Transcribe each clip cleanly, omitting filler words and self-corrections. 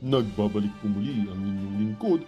Nagbabalik po muli ang inyong lingkod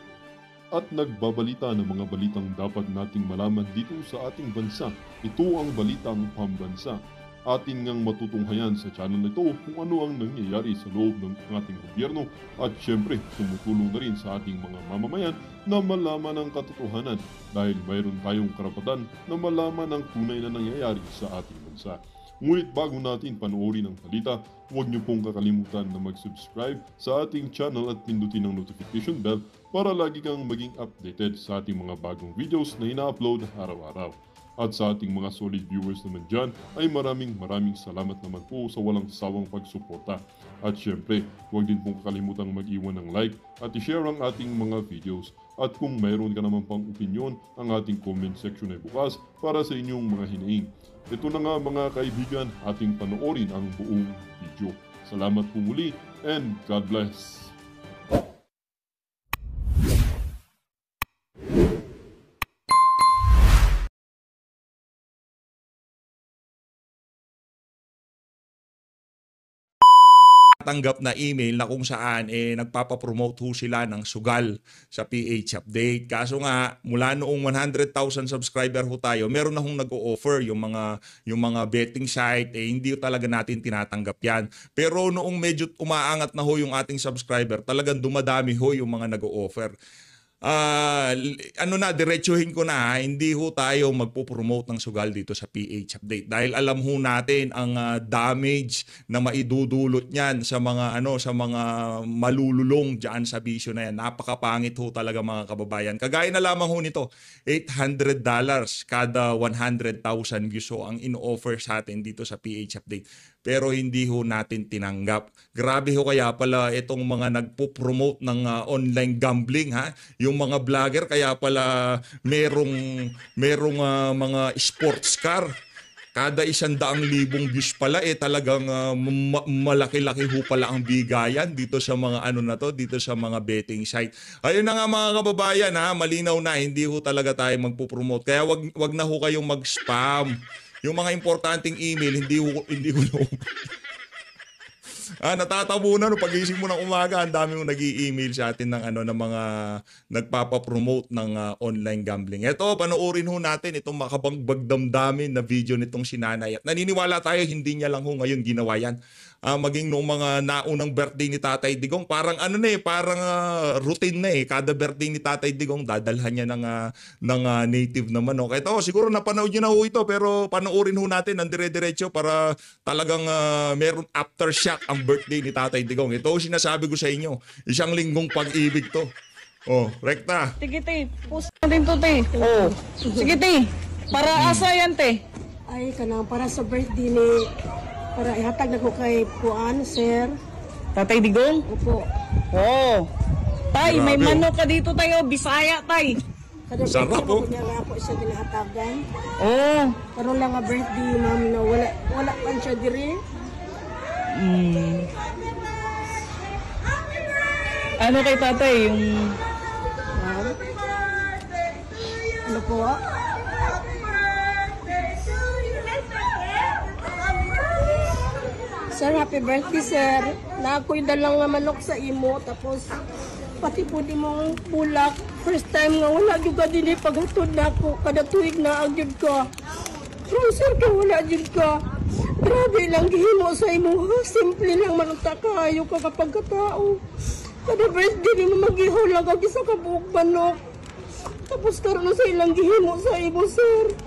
at nagbabalita ng mga balitang dapat nating malaman dito sa ating bansa. Ito ang Balitang Pambansa. Atin ngang matutunghayan sa channel na ito kung ano ang nangyayari sa loob ng ating gobyerno at syempre tumutulong na rin sa ating mga mamamayan na malaman ang katotohanan dahil mayroon tayong karapatan na malaman ang tunay na nangyayari sa ating bansa. Ngunit bago natin panoorin ang balita, huwag niyo pong kakalimutan na mag-subscribe sa ating channel at pindutin ang notification bell para lagi kang maging updated sa ating mga bagong videos na ina-upload araw-araw. At sa ating mga solid viewers naman dyan ay maraming salamat naman po sa walang sawang pagsuporta. At syempre, huwag din pong kakalimutan mag-iwan ng like at i-share ang ating mga videos. At kung mayroon ka naman pang opinion, ang ating comment section ay bukas para sa inyong mga hinaing. Ito na nga mga kaibigan, ating panoorin ang buong video. Salamat po muli and God bless! Tanggap na email na kung saan nagpapapromote ho sila ng sugal sa PH Update. Kaso nga mula noong 100,000 subscriber ho tayo, meron na hong nag-o-offer yung mga betting site, hindi talaga natin tinatanggap yan. Pero noong medyo umaangat na ho yung ating subscriber, talagang dumadami ho yung mga nag-o-offer. Diretsuhin ko na, hindi ho tayo magpo-promote ng sugal dito sa PH Update dahil alam ho natin ang damage na maidudulot niyan sa mga malululong diyan sa bisyo na yan. Napakapangit ho talaga mga kababayan. Kagaya na lamang ho nito, $800 kada 100,000 views ho ang in-offer sa atin dito sa PH Update. Pero hindi ho natin tinanggap. Grabe ho kaya pala itong mga nagpo-promote ng online gambling, ha? Yung mga vlogger kaya pala merong mga sports car. Kada 100,000 views pala talagang malaki-laki ho pala ang bigayan dito sa mga dito sa mga betting site. Ayun na nga mga kababayan, ha, malinaw na hindi ho talaga tayo magpo-promote. Kaya wag na ho kayong mag-spam. Yung mga importanteng email, hindi ko natatabunan no pagising mo ng umaga, ang dami mong nag-i-email sa atin ng mga nagpapa-promote ng online gambling. Ito, panoorin ho natin itong makabagbag damdamin na video nitong si Nanay. At naniniwala tayo hindi niya lang ho ngayon ginawa yan. Maging noong mga naunang birthday ni Tatay Digong, parang routine na kada birthday ni Tatay Digong dadalhan niya ng native na manok. Ito, siguro napanood niyo na ho ito, pero panoorin ho natin ng dire-diretso para talagang meron aftershock ang birthday ni Tatay Digong. Ito sinasabi ko sa inyo, isang linggong pag-ibig to. Oh, rekta. Sige, te. Puso natin to, te. Oh. Sige, te. Para asa yan, te? Ay, kanang para sa birthday ni... Para ihatag na ko kay Puan, sir. Tatay Digong? Opo. Oh. Tay, may Grabe, manok ka dito tayo. Bisaya, tay. Kada Sarap, birthday oh. niya nga ako siya ginahatagan. Oh. Karon lang nga birthday, ma'am, na wala pa siya diri. Ano kay tatay? Yung... Ma'am? Ano po? Sir, happy birthday, sir. Naakoy dalang nga manok sa imo, tapos pati po di mong bulak. First time nga wala juga din paghatod na ako. Kada tuig na ang jud ka. Pero sir, kaya wala jud ka. Grabe lang gihimo sa imo. Simple lang manunta kayo ka kapag katao. Kada birthday di mo mag-ihaw lang kag isa ka buok manok. Tapos karon na sa ilang gihimo sa imo, sir.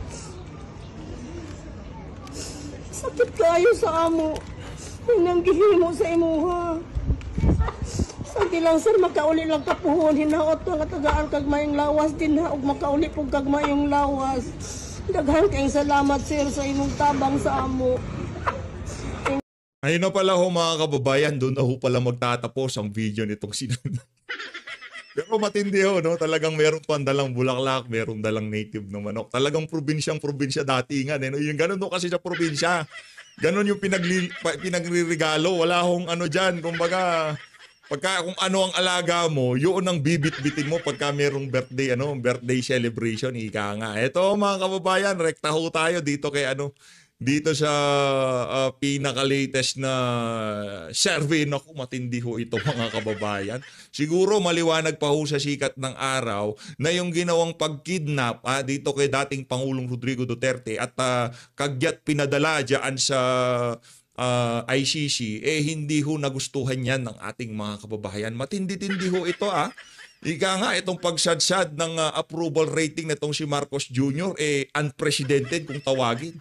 Sakit kayo sa amo. Nang gihimo sa imuha. Sakti lang sir, makauli lang kapuhon. Hinaot nga tagaan kag mayong lawas din ha. Ug makauli po kag mayong lawas. Daghang kayong salamat sir sa imong tabang sa amo. Ayun na pala ho mga kababayan, doon na ho pala magtatapos ang video nitong sinunod. Pero matindi ho, no? Talagang meron pang dalang bulaklak, meron dalang native na manok. Talagang probinsya datingan. No? Yung ganun ho kasi sa probinsya. Ganon yung pinagririgalo. Wala hong dyan. Kumbaga, kung ano ang alaga mo, yun ang bibit-bitin mo pagka merong birthday celebration, ika nga. Ito mga kababayan, rekta ho tayo dito dito sa pinaka-latest na survey. Naku, matindi ho ito mga kababayan. Siguro maliwanag pa ho sa sikat ng araw na yung ginawang pagkidnap dito kay dating Pangulong Rodrigo Duterte at kagyat pinadala dyan sa ICC, hindi ho nagustuhan yan ng ating mga kababayan. Matindi-tindi ho ito Ika nga, itong pagsadsad ng approval rating na itong si Marcos Jr., unprecedented kung tawagin.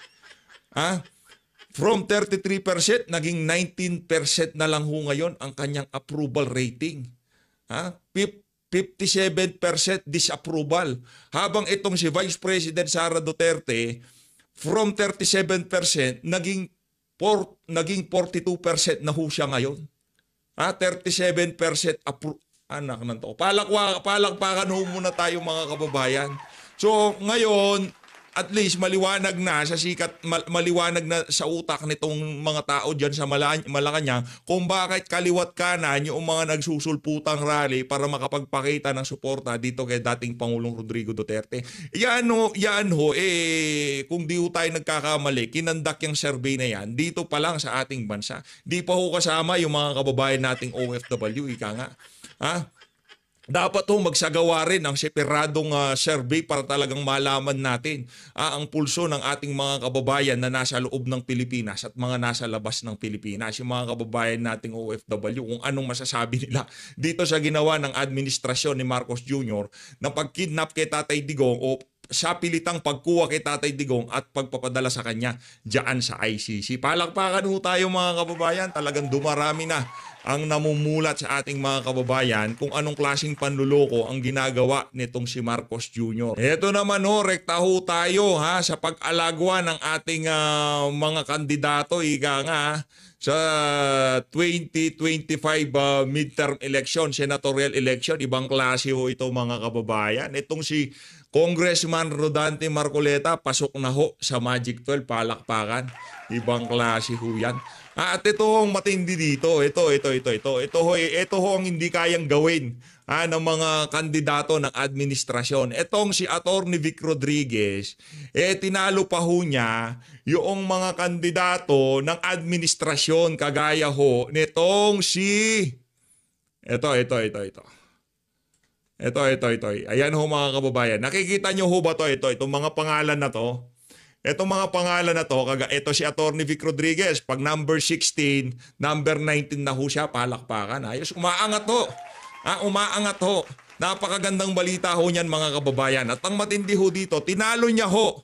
From 33%, naging 19% na lang ho ngayon ang kanyang approval rating. 57% disapproval. Habang itong si Vice President Sara Duterte, from 37%, naging 42% na ho siya ngayon. 37% anak ng to. Palakpakan ho muna tayo mga kababayan. So ngayon, at least maliwanag na sa sikat, maliwanag na sa utak nitong mga tao diyan sa Malacanang kung bakit kaliwat kanan yung mga nagsusulputang rally para makapagpakita ng suporta dito kay dating Pangulong Rodrigo Duterte. Yan ho, kung di ho tayo nagkakamali, kinandak yung survey na yan dito pa lang sa ating bansa. Di pa ho kasama yung mga kababayan nating OFW, ika nga. Dapat ho magsagawa rin ng separadong survey para talagang malaman natin ang pulso ng ating mga kababayan na nasa loob ng Pilipinas at mga nasa labas ng Pilipinas. Yung mga kababayan nating OFW, kung anong masasabi nila dito sa ginawa ng administrasyon ni Marcos Jr. na pagkidnap kay Tatay Digong o sa pilitang pagkuha kay Tatay Digong at pagpapadala sa kanya diyan sa ICC. Palakpakan ho tayo mga kababayan, talagang dumarami na ang namumulat sa ating mga kababayan kung anong klaseng panluloko ang ginagawa nitong si Marcos Jr. Ito naman rekta ho tayo sa pag-alagwa ng ating mga kandidato, ika nga, sa 2025 midterm election, senatorial election. Ibang klase ho ito mga kababayan. Itong si Congressman Rodante Marcoleta, pasok na ho sa Magic 12, palakpakan. Ibang klase ho yan. At ito ang matindi dito. Ito ho ang hindi kayang gawin ng mga kandidato ng administrasyon. Itong si Atty. Vic Rodriguez, tinalo pa ho niya yung mga kandidato ng administrasyon kagaya ho nitong si... Ito. Ayan ho mga kababayan. Nakikita nyo ho ba to? Itong mga pangalan na to. Itong mga pangalan na to, ito si Atty. Vic Rodriguez, pag number 16, number 19 na ho siya, palakpakan. Ayos, umaangat ho. Umaangat ho. Napakagandang balita ho niyan mga kababayan. At ang matindi ho dito, tinalo niya ho.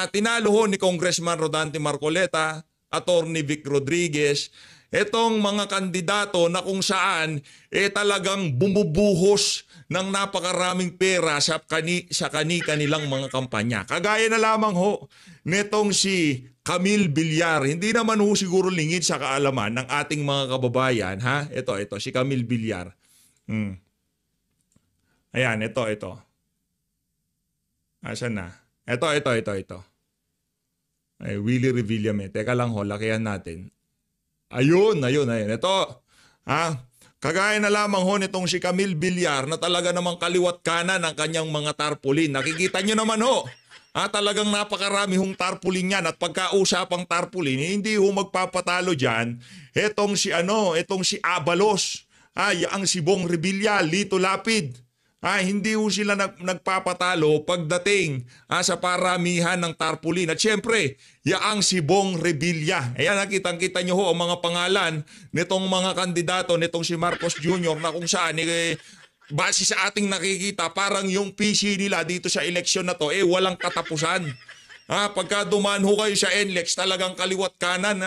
Tinalo ho ni Congressman Rodante Marcoleta, Atty. Vic Rodriguez, itong mga kandidato na kung saan talagang bumubuhos ng napakaraming pera sa kanilang mga kampanya. Kagaya na lamang ho nitong si Camille Villar. Hindi naman ho siguro lingid sa kaalaman ng ating mga kababayan. Ito, si Camille Villar. Ayan, ito. Asan na? Ito. Ay, Willie Revillame. Teka lang ho, lakihan natin. Ayun. Ito. Kagaya na lamang ho nitong si Camille Villar na talaga namang kaliwat kanan ng kanyang mga tarpaulin. Nakikita nyo naman ho. Talagang napakarami hong tarpaulin yan. At pagkausapang tarpaulin, hindi ho magpapatalo dyan. Itong si Abalos. Ang si Bong Revilla, Lito Lapid. Hindi ho sila nagpapatalo pagdating sa paramihan ng tarpaulin. At syempre, yaang si Bong Revilla. Ayan, nakitang-kita nyo ho ang mga pangalan nitong mga kandidato, nitong si Marcos Jr. na kung saan, base sa ating nakikita, parang yung PC nila dito sa eleksyon na to, walang katapusan. Pagka dumaan ho kayo sa NLEX, talagang kaliwat kanan,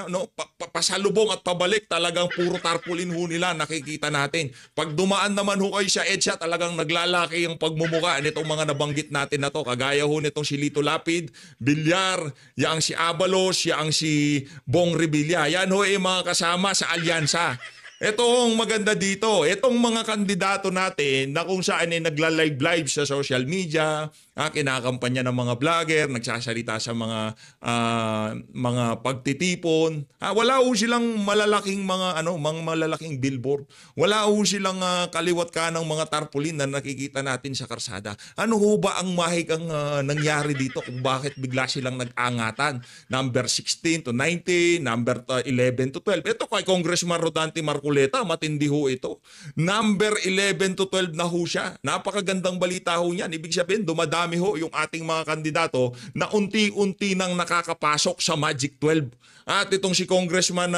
pasalubong at pabalik, talagang puro tarpaulin ho nila, nakikita natin. Pag dumaan naman ho kayo sa EDSA, talagang naglalaki ang pagmumuka nitong mga nabanggit natin na to. Kagaya ho nitong si Lito Lapid, Villar, yang si Abalos, yang si Bong Revilla. Yan ho mga kasama sa alyansa. Itong maganda dito, itong mga kandidato natin na kung saan nagla-live sa social media, Kinakampanya ng mga vlogger, nagsasalita sa mga pagtitipon. Wala ho silang malalaking mga malalaking billboard. Wala ho silang kaliwat kanang mga tarpaulin na nakikita natin sa karsada. Ano ho ba ang mahikang nangyari dito kung bakit bigla silang nag-angatan? Number 16 to 19, number 11 to 12. Ito kay Congressman Rodante Marcoleta, matindi ho ito. Number 11 to 12 na ho siya. Napakagandang balita ho niyan. Ibig sabihin, dumadami ho yung ating mga kandidato na unti-unti nang nakakapasok sa Magic 12. At itong si Congressman,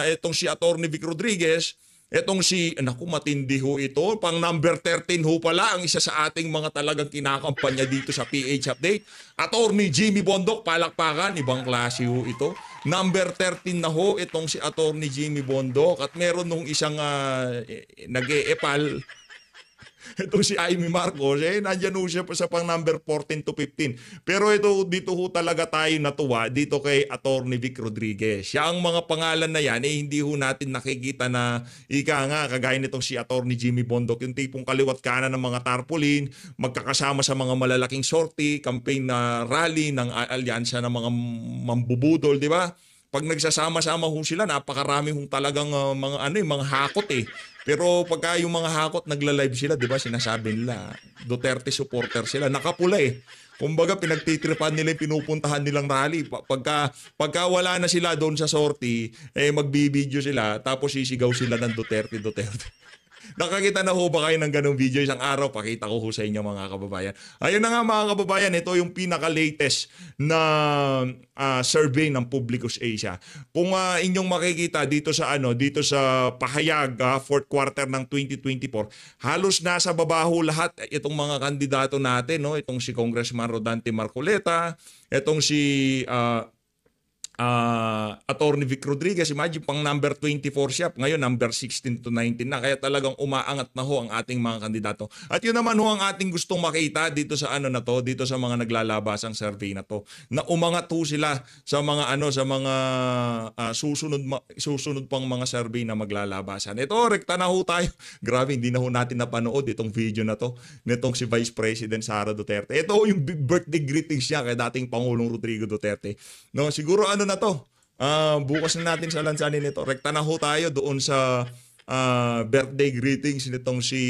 itong si Attorney Vic Rodriguez, itong si, matindi ho ito, pang number 13 ho pala, ang isa sa ating mga talagang kinakampanya dito sa PH Update. Attorney Jimmy Bondoc, palakpakan, ibang klase ho ito. Number 13 na ho, itong si Attorney Jimmy Bondoc. At meron nung isang nag-e-epal, itong si Amy Marcos, nandyan ho siya sa pang number 14 to 15. Pero dito ho talaga tayo natuwa dito kay Attorney Vic Rodriguez. Siya ang mga pangalan na yan, hindi ho natin nakikita na kagaya nitong si Attorney Jimmy Bondoc, yung tipong kaliwat kanan ng mga tarpaulin, magkakasama sa mga malalaking sortie, campaign na rally ng alyansa ng mga mambubudol, di ba? Pag nagsasama-sama ho sila, napakarami hong talagang mga hakot eh. Pero pagka yung mga hakot nagla-live sila, 'di ba? Sinasabi nila, Duterte supporter sila, nakapula eh. Kumbaga pinagtitripan nila, pinupuntahan nilang rally. Pagka wala na sila doon sa sortie, magbibideo sila tapos sisigaw sila ng Duterte. Nakakita na ho ba kayo ng ganung video? Isang araw, pakita ko ho sa inyo mga kababayan. Ayun na nga mga kababayan, ito yung pinaka-latest na survey ng Publicus Asia. Kung inyong makikita dito sa pahayag, fourth quarter ng 2024, halos nasa baba ho lahat itong mga kandidato natin, no? Itong si Congressman Rodante Marcoleta, itong si Attorney Vic Rodriguez, imagine pang number 24 siya, ngayon number 16 to 19 na, kaya talagang umaangat na ho ang ating mga kandidato. At yun naman ho ang ating gustong makita dito sa dito sa mga naglalabasang survey na to, na umangat ho sila sa mga susunod pang mga survey na maglalabasan. Ito, rekta na ho tayo. Grabe, hindi na ho natin napanood itong video na to nitong si Vice President Sara Duterte. Ito yung birthday greetings niya kay dating Pangulong Rodrigo Duterte. No, siguro na to. Bukas na natin sa lansanin nito. Rekta na ho tayo doon sa birthday greetings nitong si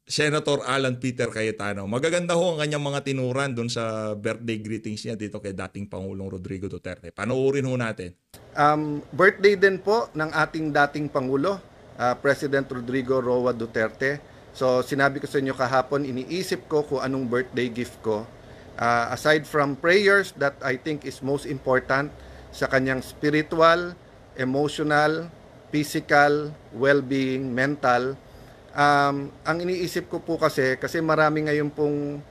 Senator Alan Peter Cayetano. Magaganda ho ang kanyang mga tinuran doon sa birthday greetings niya dito kay dating Pangulong Rodrigo Duterte. Panoorin ho natin. Birthday din po ng ating dating Pangulo, President Rodrigo Roa Duterte. So sinabi ko sa inyo kahapon, iniisip ko kung anong birthday gift ko. Aside from prayers that I think is most important sa kanyang spiritual, emotional, physical, well-being, mental, ang iniisip ko po kasi marami ngayon pong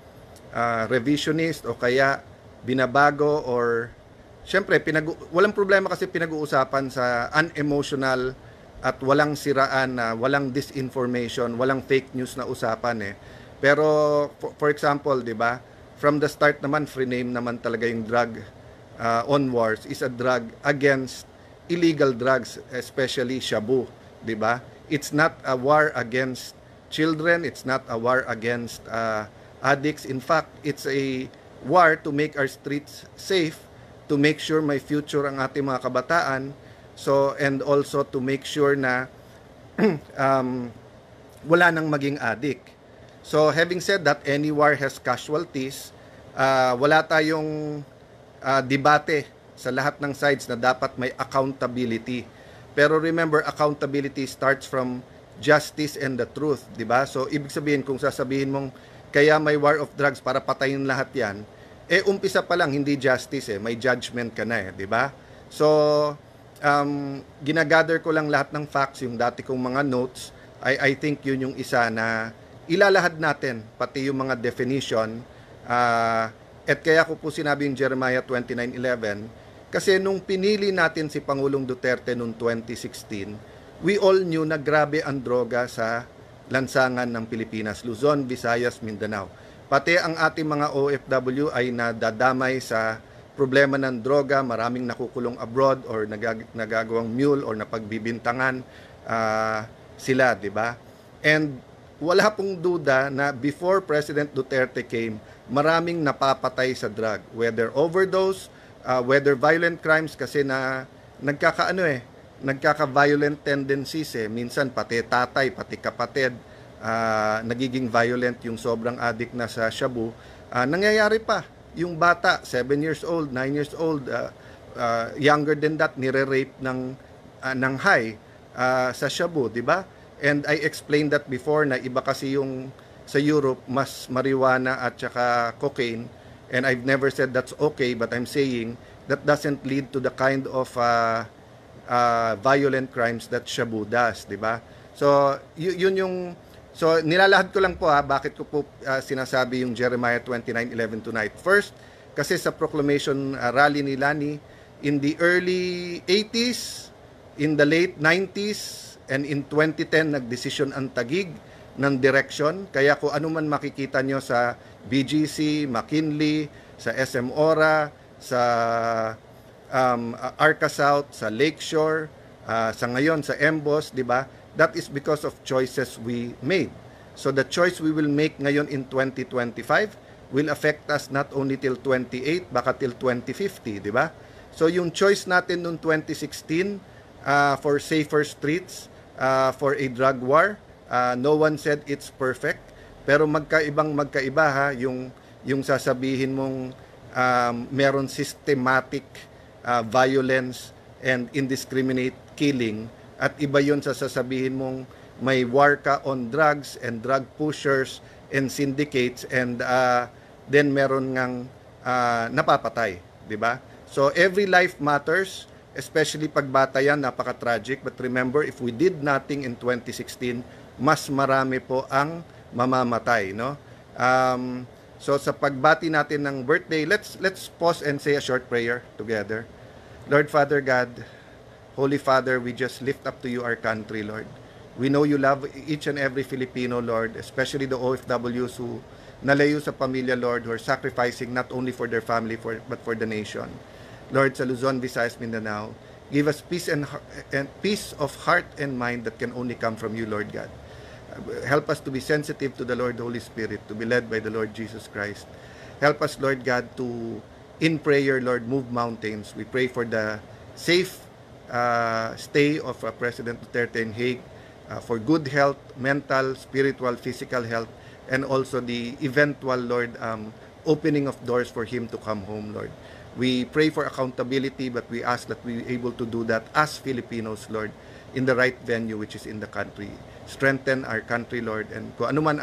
revisionist o kaya binabago or syempre walang problema kasi pinag-uusapan sa unemotional at walang siraan na walang disinformation, walang fake news na usapan eh. Pero for example, 'di ba? From the start naman, free name naman talaga yung drug on wars is a drug against illegal drugs, especially shabu, di ba? It's not a war against children, it's not a war against addicts. In fact, it's a war to make our streets safe, to make sure may future ang ating mga kabataan, and also to make sure na wala nang maging addict. So having said that, any war has casualties. Wala tayong debate sa lahat ng sides na dapat may accountability. Pero remember, accountability starts from justice and the truth, di ba? So ibig sabihin, kung sasabihin mong kaya may war of drugs para patayin lahat yan, umpisa pa lang hindi justice may judgment ka na di ba? So ginagather ko lang lahat ng facts, yung dati kong mga notes. I think yun yung isa na ilalahad natin, pati yung mga definition. At kaya ko po sinabi yung Jeremiah 29:11, kasi nung pinili natin si Pangulong Duterte noong 2016, we all knew na grabe ang droga sa lansangan ng Pilipinas, Luzon, Visayas, Mindanao. Pati ang ating mga OFW ay nadadamay sa problema ng droga, maraming nakukulong abroad or nagagawang mule or napagbibintangan sila, di ba? And wala pong duda na before President Duterte came, maraming napapatay sa drug, whether overdose, whether violent crimes, kasi na nagkaka-violent tendencies minsan pati tatay, pati kapatid, nagiging violent yung sobrang addict na sa shabu. Nangyayari pa, yung bata, 7 years old, 9 years old, younger than that, nire-rape ng high sa shabu, di ba? And I explained that before na iba kasi yung sa Europe, mas marijuana at saka cocaine. And I've never said that's okay, but I'm saying that doesn't lead to the kind of violent crimes that shabu does, di ba? So, yun yung... So, nilalahad ko lang po bakit ko po sinasabi yung Jeremiah 29:11 tonight. First, kasi sa proclamation rally ni Lani, in the early 80s, in the late 90s, and in 2010, nagdesisyon ang Taguig ng direction. Kaya kung ano man makikita nyo sa BGC, McKinley, sa SM Ora, sa Arca South, sa Lakeshore, sa ngayon sa Embos, di ba? That is because of choices we made. So the choice we will make ngayon in 2025 will affect us not only till 28, baka till 2050, di ba? So yung choice natin noong 2016 for safer streets, for a drug war, no one said it's perfect, pero magkaiba yung sasabihin mong meron systematic violence and indiscriminate killing, at iba yun sa sasabihin mong may war ka on drugs and drug pushers and syndicates, and then meron ngang napapatay, di ba? So every life matters, especially pag bata yan, napaka-tragic. But remember, if we did nothing in 2016, mas marami po ang mamamatay, no? So sa pagbati natin ng birthday, let's pause and say a short prayer together. Lord Father God, Holy Father, we just lift up to you our country, Lord. We know you love each and every Filipino, Lord, especially the OFWs who nalayo sa pamilya, Lord, who are sacrificing not only for their family but for the nation. Lord, sa Luzon, Visayas, Mindanao, give us peace and peace of heart and mind that can only come from you, Lord God. Help us to be sensitive to the Lord Holy Spirit, to be led by the Lord Jesus Christ. Help us, Lord God, to, in prayer, Lord, move mountains. We pray for the safe stay of President Duterte in Hague, for good health, mental, spiritual, physical health, and also the eventual, Lord, opening of doors for him to come home, Lord. We pray for accountability, but we ask that we be able to do that as Filipinos, Lord, in the right venue, which is in the country. Strengthen our country, Lord, and kung ano man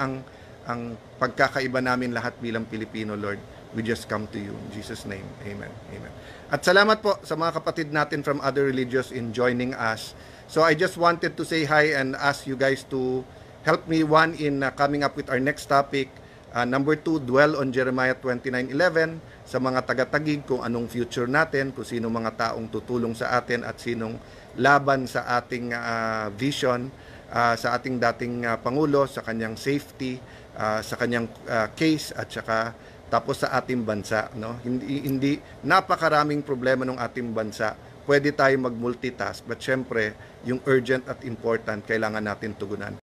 ang pagkakaiba namin lahat bilang Pilipino, Lord, we just come to you. In Jesus' name, amen. Amen. At salamat po sa mga kapatid natin from other religions in joining us. So I just wanted to say hi and ask you guys to help me, one, in coming up with our next topic. Number 2, dwell on Jeremiah 29:11 sa mga taga-Taguig, kung anong future natin, kung sino mga taong tutulong sa atin at sinong laban sa ating vision, sa ating dating Pangulo, sa kanyang safety, sa kanyang case, at saka tapos sa ating bansa, no? Hindi napakaraming problema ng ating bansa. Pwede tayo mag-multitask, but syempre, yung urgent at important kailangan natin tugunan.